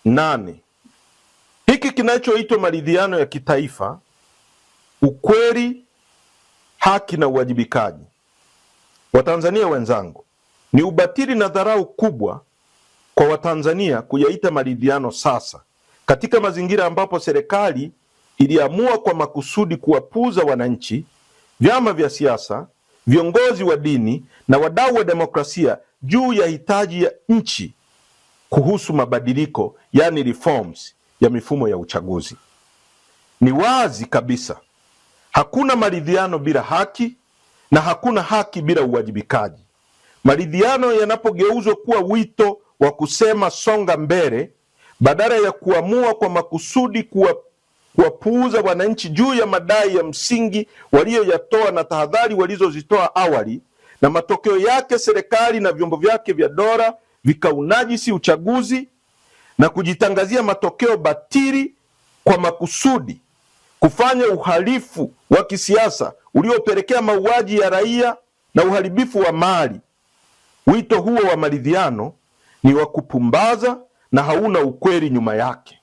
8. Hiki kinachoitwa maridhiano ya kitaifa, ukweli, haki na uwajibikaji. Watanzania wenzangu, ni ubatili na dharau kubwa kwa Watanzania kuyaita maridhiano sasa, katika mazingira ambapo serikali iliamua kwa makusudi kuwapuuza wananchi, vyama vya siasa, viongozi wa dini na wadau wa demokrasia juu ya hitaji ya nchi kuhusu mabadiliko, yani reforms ya mifumo ya uchaguzi. Ni wazi kabisa hakuna maridhiano bila haki na hakuna haki bila uwajibikaji. Maridhiano yanapogeuzwa kuwa wito wa kusema songa mbele, badala ya kuamua kwa makusudi kuwapuuza wananchi juu ya madai ya msingi waliyoyatoa na tahadhari walizozitoa awali, na matokeo yake serikali na vyombo vyake vya dola vikaunajisi uchaguzi na kujitangazia matokeo batili kwa makusudi, kufanya uhalifu wa kisiasa uliopelekea mauaji ya raia na uharibifu wa mali. Wito huo wa maridhiano ni wa kupumbaza na hauna ukweli nyuma yake.